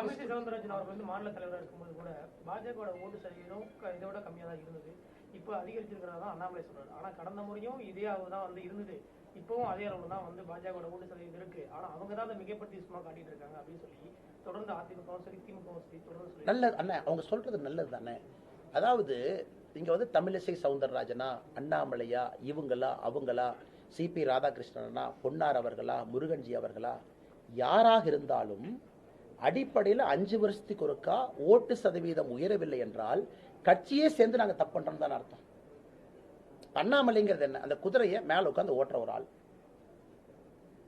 தமிழிசை சவுந்தரராஜன் அவர்கள் வந்து மாநில தலைவராக இருக்கும்போது கூட பாஜக ஓட்டு சதவீதம் இதோட கம்மியாக தான் இருந்தது. இப்போ அதிகரிச்சிருக்கிறதா அண்ணாமலை சொல்றாரு. ஆனா கடந்த முறையும் இதே அளவு தான் வந்து இருந்தது. இப்பவும் அதே அளவு தான் வந்து பாஜக ஓட்டு சதவீதம் இருக்கு. ஆனா அவங்க தான் அதை மிகப்படுத்தி சும்மா காட்டிட்டு இருக்காங்க அப்படின்னு சொல்லி தொடர்ந்து அதிமுகவும் சரி திமுகவும் சரி தொடர்ந்து நல்லது அண்ணா, அவங்க சொல்றது நல்லது தானே. அதாவது இங்க வந்து தமிழிசை சவுந்தரராஜனா, அண்ணாமலையா, இவங்களா அவங்களா, சிபி ராதாகிருஷ்ணனா, பொன்னார் அவர்களா, முருகன்ஜி அவர்களா, யாராக இருந்தாலும் அடிப்படையில் 5 வருஷத்துக்கு ஒருக்கா ஓட்டு சதவீதம் உயரவில்லை என்றால் கட்சியே சேர்ந்து நாங்க தப்பு பண்றோம் தான் அர்த்தம். அண்ணாமலைங்கிறது என்ன? அந்த குதிரையை மேல உட்காந்து ஓட்டுற ஒரு ஆள்.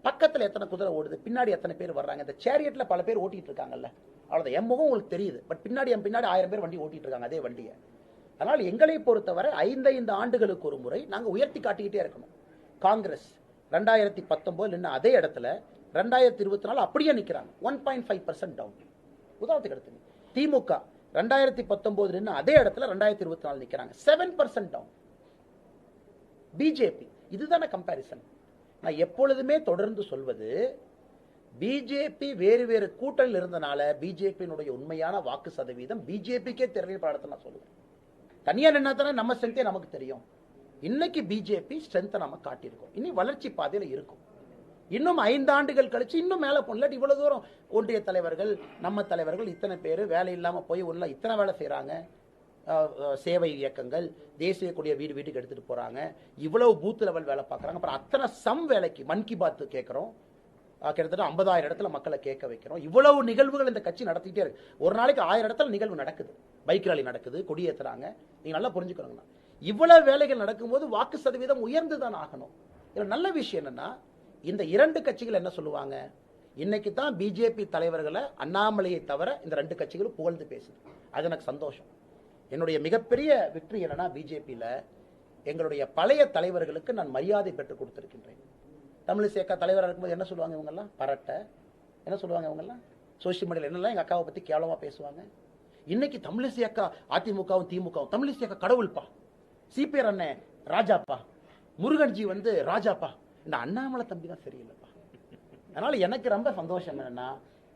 பக்கத்துல எத்தனை குதிரை ஓடுது, பின்னாடி எத்தனை பேர் வர்றாங்க. இந்த சேரியட்ல பல பேர் ஓட்டிட்டு இருக்காங்கல்ல, அவ்வளவுதான். என் முகம் உங்களுக்கு தெரியுது, பட் பின்னாடி 1000 பேர் வண்டி ஓட்டிட்டு இருக்காங்க அதே வண்டியை. அதனால் எங்களை பொறுத்தவரை 5 ஆண்டுகளுக்கு ஒரு முறை நாங்க உயர்த்தி காட்டிக்கிட்டே இருக்கணும். காங்கிரஸ் 2019 நின்ன அதே இடத்துல 2024 அப்படியே நிக்கிறாங்க, 1.5% டவுன். உதாரணத்துக்கு எடுத்துங்க. திமுக 2019 நின்ன அதே இடத்துல 2024 நிக்கிறாங்க, 7% டவுன். பிஜேபி இதுதானே கம்பாரிசன். நான் எப்பொழுதுமே தொடர்ந்து சொல்வது, பிஜேபி வேறு வேறு கூட்டணியில் இருந்தனால பிஜேபியினுடைய உண்மையான வாக்கு சதவீதம் பிஜேபிக்கே தெரியல நான் சொல்லுவேன். தனியா நின்னா தானே நம்ம ஸ்ட்ரென்த்தே நமக்கு தெரியும். இன்னைக்கு பிஜேபி ஸ்ட்ரென்த்தை நம்ம காட்டியிருக்கோம். இனி வளர்ச்சி பாதையில இருக்கும். இன்னும் 5 ஆண்டுகள் கழிச்சு இன்னும் மேல போகல. இவ்வளவு தூரம் ஒன்றிய தலைவர்கள், நம்ம தலைவர்கள் இத்தனை பேர் வேலை இல்லாம போய் உள்ள இத்தனை வேலை செய்யறாங்க. சேவை இயக்கங்கள், தேசிய கொடியை வீடு வீட்டுக்கு எடுத்துட்டு போறாங்க. இவ்வளவு பூத் லெவல் வேலை பார்க்கறாங்க. அப்புறம் அத்தனை சம் வேலைக்கு மன் கி பாத் கேட்கிறோம். கிட்டத்தட்ட 50,000 இடத்துல மக்களை கேட்க வைக்கிறோம். இவ்வளவு நிகழ்வுகள் இந்த கட்சி நடத்திட்டே இருக்கு. ஒரு நாளைக்கு 1000 இடத்துல நிகழ்வு நடக்குது. பைக் ராலி நடக்குது, கொடியேற்றுறாங்க. நீங்க நல்லா புரிஞ்சுக்கணுங்க. இவ்வளவு வேலைகள் நடக்கும்போது வாக்கு சதவீதம் உயர்ந்துதான் ஆகணும். இதுல நல்ல விஷயம் என்னன்னா, இந்த 2 கட்சிகள் என்ன சொல்லுவாங்க, இன்னைக்கு தான் பிஜேபி தலைவர்களை அண்ணாமலையை தவிர இந்த 2 கட்சிகளும் புகழ்ந்து பேசுது. அது எனக்கு சந்தோஷம். என்னுடைய மிகப்பெரிய வெற்றி என்னன்னா, பிஜேபியில எங்களுடைய பழைய தலைவர்களுக்கு நான் மரியாதை பெற்றுக் கொடுத்திருக்கின்றேன். தமிழிசை அக்கா தலைவராக இருக்கும்போது என்ன சொல்லுவாங்க இவங்கெல்லாம், பரட்டை என்ன சொல்லுவாங்க இவங்கெல்லாம், சோசியல் மீடியாவில் என்னெல்லாம் எங்க அக்காவை பத்தி கேவலமா பேசுவாங்க. இன்னைக்கு தமிழிசை அக்கா அதிமுகவும் திமுகவும், தமிழிசை அக்கா கடவுள்பா, சிபிஆர் அண்ணன் ராஜாப்பா, முருகன்ஜி வந்து ராஜாப்பா, இந்த அண்ணாமலை தம்பி தான் சரியில்லைப்பா. அதனால எனக்கு ரொம்ப சந்தோஷம் என்னன்னா,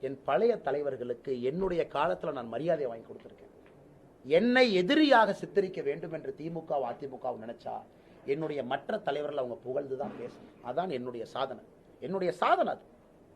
என் பழைய தலைவர்களுக்கு என்னுடைய காலத்துல நான் மரியாதையை வாங்கி கொடுத்திருக்கேன். என்னை எதிரியாக சித்தரிக்க வேண்டும் என்று திமுக அதிமுக நினைச்சா என்னுடைய மற்ற தலைவர்கள் அவங்க புகழ்ந்துதான் பேசணும். அதான் என்னுடைய சாதனை. என்னுடைய சாதனை அது.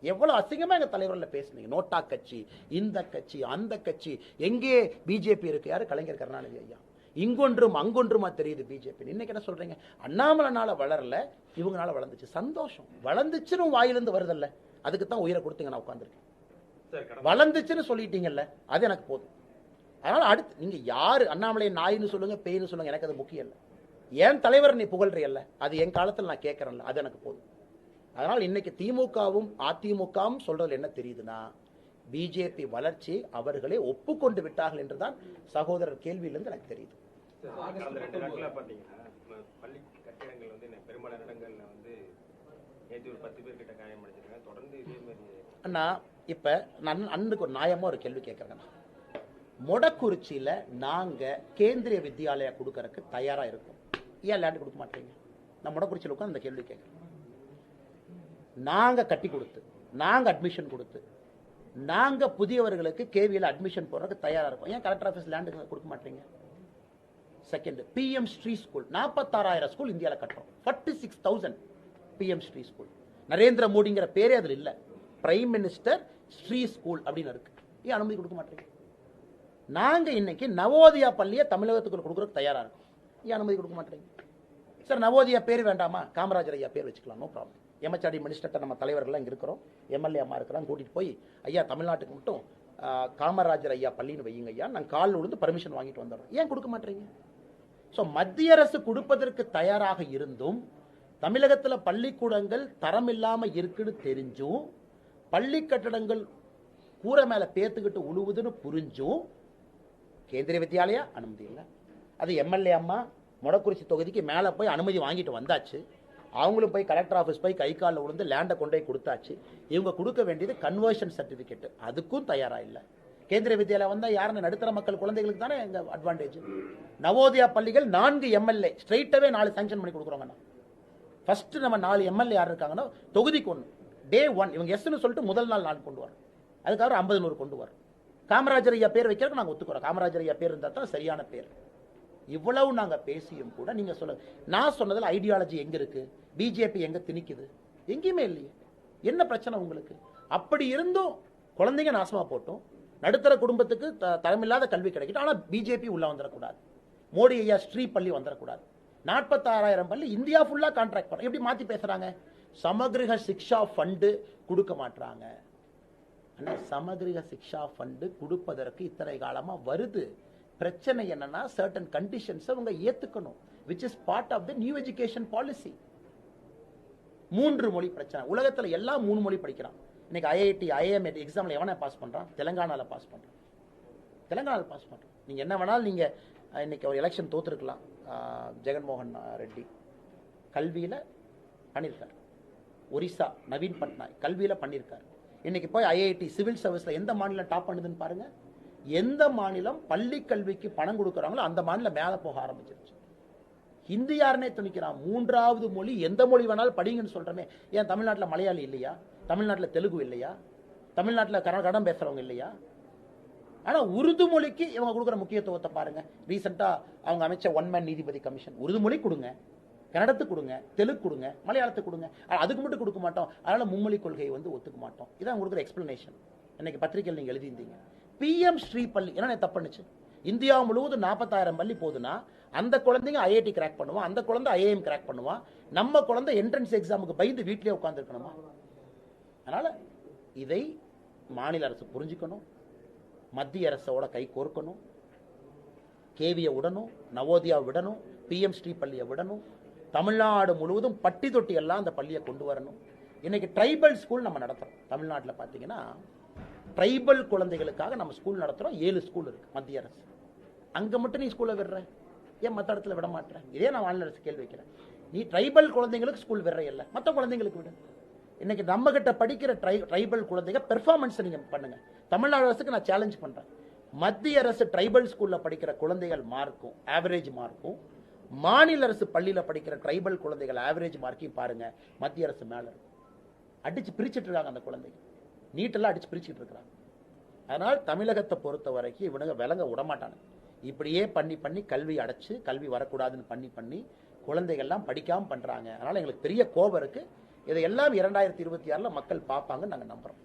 எவ்வளவு அசிங்கமா எங்க தலைவர்கள் பேசுனீங்க. நோட்டா கட்சி, இந்த கட்சி, அந்த கட்சி, எங்கே பிஜேபி இருக்கு, யாரு கலைஞர் கருணாநிதி ஐயா. இங்கொன்றும் அங்கொன்றுமா தெரியுது பிஜேபி. இன்னைக்கு என்ன சொல்றீங்க, அண்ணாமலைனால வளரல, இவங்கனால வளர்ந்துச்சு. சந்தோஷம். வளர்ந்துச்சுன்னு வாயிலிருந்து வருதல்ல, அதுக்கு தான் உயிரை கொடுத்தீங்க. நான் உட்கார்ந்துருக்கேன். வளர்ந்துச்சுன்னு சொல்லிட்டீங்கல்ல, அது எனக்கு போதும். அதனால அடுத்து நீங்க யாரு அண்ணாமலை நாயின்னு சொல்லுங்க, பேய்னு சொல்லுங்க, எனக்கு அது முக்கியம் இல்லை. என் தலைவர் நீ புகழ்றியல்ல, அது என் காலத்தில் நான் கேட்கறேன்ல, அது எனக்கு போதும். அதனால் இன்னைக்கு திமுகவும் அதிமுகவும் சொல்றது என்ன தெரியுதுன்னா, பிஜேபி வளர்ச்சி அவர்களே ஒப்புக்கொண்டு விட்டார்கள் என்றுதான் சகோதரர் கேள்வியிலிருந்து எனக்கு தெரியுது. பள்ளி கட்டிடங்கள் வந்து பெரும்பாலான இடங்கள்ல வந்து நேற்று ஒரு 10 பேர் கிட்ட காயமடைஞ்சிருக்காங்க. தொடர்ந்து இதே மாதிரி அண்ணா, இப்ப நான் அன்னைக்கு ஒரு நியாயமா ஒரு கேள்வி கேட்கறேன். மொடக்குறிச்சியில நாங்க கேந்திரிய வித்யாலயா கொடுக்கறதுக்கு தயாரா இருக்கும், ஏன் லேண்ட் கொடுக்க மாட்டீங்க? நான் மொடக்குறிச்சியில் உட்காந்து அந்த கேள்வி கேட்கிறேன். நாங்க கட்டி கொடுத்து, நாங்க அட்மிஷன் கொடுத்து, நாங்க புதியவர்களுக்கு கேவியில் அட்மிஷன் போறதுக்கு தயாரா இருக்கும், ஏன் கலெக்டர் ஆஃபீஸ் லேண்ட் கொடுக்க மாட்டீங்க? Second, PM Shri school 46,000 school இந்தியாவில் கட்டுறோம். 46,000 பிஎம் ஸ்ரீ ஸ்கூல். நரேந்திர மோடிங்கிற பேரே அதுல இல்ல, பிரைம் மினிஸ்டர் ஸ்ரீ ஸ்கூல் அப்படின்னு இருக்கு, ஏன் அனுமதி கொடுக்க மாட்டீங்க? நாங்க இன்னைக்கு நவோதயா பள்ளியை தமிழகத்துக்குள்ள கொடுக்கறதுக்கு தயாரா இருக்கும், ஏன் அனுமதி கொடுக்க மாட்டீங்க? சார் நவோதயா பேர் வேண்டாமா, காமராஜர் ஐயா பேர் வச்சுக்கலாம், நோ ப்ராப்ளம். எம்எச்ஆர்டி மினிஸ்டர் நம்ம தலைவர்கள்லாம் இங்க இருக்கிறோம், எம்எல்ஏ அம்மா இருக்கிறாங்க, கூட்டிட்டு போய் ஐயா தமிழ்நாட்டுக்கு மட்டும் காமராஜர் ஐயா பள்ளின்னு வையுங்க ஐயா, நாங்கள் காலில் விழுந்து பர்மிஷன் வாங்கிட்டு வந்துடுறோம், ஏன் கொடுக்க மாட்டீங்க? ஸோ மத்திய அரசு கொடுப்பதற்கு தயாராக இருந்தும் தமிழகத்தில் பள்ளிக்கூடங்கள் தரம் இல்லாம இருக்குன்னு தெரிஞ்சும், பள்ளி கட்டடங்கள் கூரை மேல பேத்துக்கிட்டு உழுவுதுன்னு புரிஞ்சும் கேந்திரிய வித்யாலயா அனுமதி இல்லை. அது எம்எல்ஏ அம்மா மொடக்குறிச்சி தொகுதிக்கு மேல போய் அனுமதி வாங்கிட்டு வந்தாச்சு. அவங்களும் போய் கலெக்டர் ஆஃபீஸ் போய் கை காலில் விழுந்து லேண்டை கொண்டு போய் கொடுத்தாச்சு. இவங்க கொடுக்க வேண்டியது கன்வர்ஷன் சர்டிபிகேட், அதுக்கும் தயாரா இல்லை. கேந்திரிய வித்யாலயா வந்தா யாருன்னு நடுத்தர மக்கள் குழந்தைகளுக்கு தானே எங்க அட்வான்டேஜ். நவோதயா பள்ளிகள் 4 எம்எல்ஏ ஸ்ட்ரைட்டாவே 4 சாங்ஷன் பண்ணி கொடுக்குறோங்க. ஃபர்ஸ்ட் நம்ம 4 எம்எல்ஏ யார் இருக்காங்கன்னா தொகுதிக்கு 1 டே 1 இவங்க எஸ்ன்னு சொல்லிட்டு முதல் நாள் 4 கொண்டு வரோம், அதுக்காக 50 100 கொண்டு வரோம். காமராஜர் ஐயா பேர் வைக்கிறதுக்கு நாங்க ஒத்துக்கிறோம். காமராஜர் ஐயா பேர் இருந்தா தான் சரியான பேர். இவ்வளவு நாங்க பேசியும் கூட நீங்க சொல்லுங்க, நான் சொன்னதுல ஐடியாலஜி எங்க இருக்கு? பிஜேபி எங்க திணிக்குது? எங்கேயுமே இல்லையே. என்ன பிரச்சனை உங்களுக்கு? அப்படி இருந்தும் குழந்தைங்க நாசமா போட்டும், நடுத்தர குடும்பத்துக்கு தரமில்லாத கல்வி கிடைக்கட்டும், ஆனா பிஜேபி உள்ள வந்துடக்கூடாது, மோடி ஐயா ஸ்ரீ பள்ளி வந்துடக்கூடாது, 46,000 பள்ளி இந்தியா ஃபுல்லா கான்ட்ராக்ட் பண்ண. எப்படி மாத்தி பேசுறாங்க? சமகிருக சிக்ஷா ஃபண்டு கொடுக்க மாட்டாங்க. சமகிருக சிக்ஷா ஃபண்டு கொடுப்பதற்கு இத்தனை காலமா வருது. பிரச்சனை என்னன்னா சர்டன் கண்டிஷன்ஸ் அவங்க ஏத்துக்கணும், which is part of the new education policy. 3 மொழி பிரச்சனை. உலகத்துல எல்லாம் 3 மொழி படிக்கிறான். இன்னைக்கு ஐஐடி ஐஎம் எக்ஸாம்ல எவனை பாஸ் பண்றான்? தெலுங்கானால பாஸ் பண்றான். தெலுங்கானால பாஸ் பண்றான். நீங்க என்ன வேணாலும் நீங்க இன்னைக்கு ஒரு எலெக்ஷன் தோத்துருக்கலாம். ஜெகன்மோகன் ரெட்டி கல்வியில பண்ணிருக்காரு. ஒரிசா நவீன் பட்நாயக் கல்வியில பண்ணிருக்காரு. இன்னைக்கு போய் ஐஐடி சிவில் சர்வீஸ்ல எந்த மாநிலம் டாப் பண்ணுதுன்னு பாருங்க. எந்த மாநிலம் பள்ளி கல்விக்கு பணம் கொடுக்கறாங்களோ அந்த மாநிலம் மேல போக ஆரம்பிச்சிருச்சு. ஹிந்தி யாருனே துணிக்கிறான். 3வது மொழி எந்த மொழி வேணாலும் படிங்கன்னு சொல்றமே. ஏன் தமிழ்நாட்டில் மலையாளி இல்லையா? தமிழ்நாட்டில் தெலுங்கு இல்லையா? தமிழ்நாட்டில் கன்னடம் பேசுறவங்க இல்லையா? ஆனா உருது மொழிக்கு இவங்க கொடுக்குற முக்கியத்துவத்தை பாருங்க. ரீசெண்டா அவங்க அமைச்ச 1 மேன் நீதிபதி கமிஷன். உருது மொழி கொடுங்க, கன்னடத்துக்கு கொடுங்க, தெலுங்கு கொடுங்க, மலையாளத்துக்கு கொடுங்க. அதுக்கு மட்டும் கொடுக்க மாட்டோம், அதனால மும்மொழி கொள்கையை ஒத்துக்க மாட்டோம். இதான் கொடுக்குற எக்ஸ்பிளனேஷன். இன்னைக்கு பத்திரிகையில் நீங்க எழுதியிருந்தீங்க. பிஎம் ஸ்ரீ பள்ளி என்ன தப்பு பண்ணுச்சு? இந்தியா முழுவதும் 40,000 பள்ளி போதுன்னா அந்த குழந்தைங்க ஐஐடி கிராக் பண்ணுவான், அந்த குழந்தை ஐஏஎம் கிராக் பண்ணுவான், நம்ம குழந்தை என்ட்ரன்ஸ் எக்ஸாமுக்கு பயந்து வீட்டிலே உட்கார்ந்து இருக்கணுமா? அதனால இதை மாநில அரசு புரிஞ்சுக்கணும், மத்திய அரசோட கை கோர்க்கணும், கேவியை விடணும், நவோதயா விடணும், பிஎம் ஸ்ரீ பள்ளியை விடணும், தமிழ்நாடு முழுவதும் பட்டி தொட்டி எல்லாம் அந்த பள்ளியை கொண்டு வரணும். இன்னைக்கு ட்ரைபல் ஸ்கூல் நம்ம நடத்துறோம். தமிழ்நாட்டில் பார்த்தீங்கன்னா ட்ரைபல் குழந்தைகளுக்காக நம்ம ஸ்கூல் நடத்துறோம். 7 ஸ்கூல் இருக்கு மத்திய அரசு. அங்க மட்டும் நீ ஸ்கூலை விடுற, ஏன் மற்ற இடத்துல விட மாட்டேன்? இதே நான் மாநில அரசு கேள்வி வைக்கிறேன். நீ ட்ரைபல் குழந்தைங்களுக்கு ஸ்கூல் விடுற இல்ல, மற்ற குழந்தைங்களுக்கு விடு. இன்னைக்கு நம்ம கிட்ட படிக்கிற ட்ரைபல் குழந்தைங்க பெர்ஃபார்மன்ஸ் நீங்க பண்ணுங்க. தமிழ்நாடு அரசுக்கு நான் சேலஞ்ச் பண்றேன். மத்திய அரசு ட்ரைபல் ஸ்கூல்ல படிக்கிற குழந்தைகள் மார்க்கும் ஆவரேஜ் மார்க்கும், மாநில அரசு பள்ளியில படிக்கிற ட்ரைபல் குழந்தைகள் ஆவரேஜ் மார்க்கையும் பாருங்க, மத்திய அரசு மேல இருக்கு. அடிச்சு பிரிச்சுட்டு இருக்காங்க அந்த குழந்தைங்க. நீட்டெல்லாம் அடிச்சு பிரிச்சுட்டு இருக்கிறாங்க. அதனால் தமிழகத்தை பொறுத்த வரைக்கும் இவனுங்க விளங்க விடமாட்டாங்க. இப்படியே பண்ணி பண்ணி கல்வி அடைச்சு, கல்வி வரக்கூடாதுன்னு பண்ணி பண்ணி குழந்தைகள்லாம் படிக்காம பண்றாங்க. அதனால எங்களுக்கு பெரிய கோபம் இருக்கு. இதையெல்லாம் 2026 மக்கள் பார்ப்பாங்கன்னு நாங்க நம்புறோம்.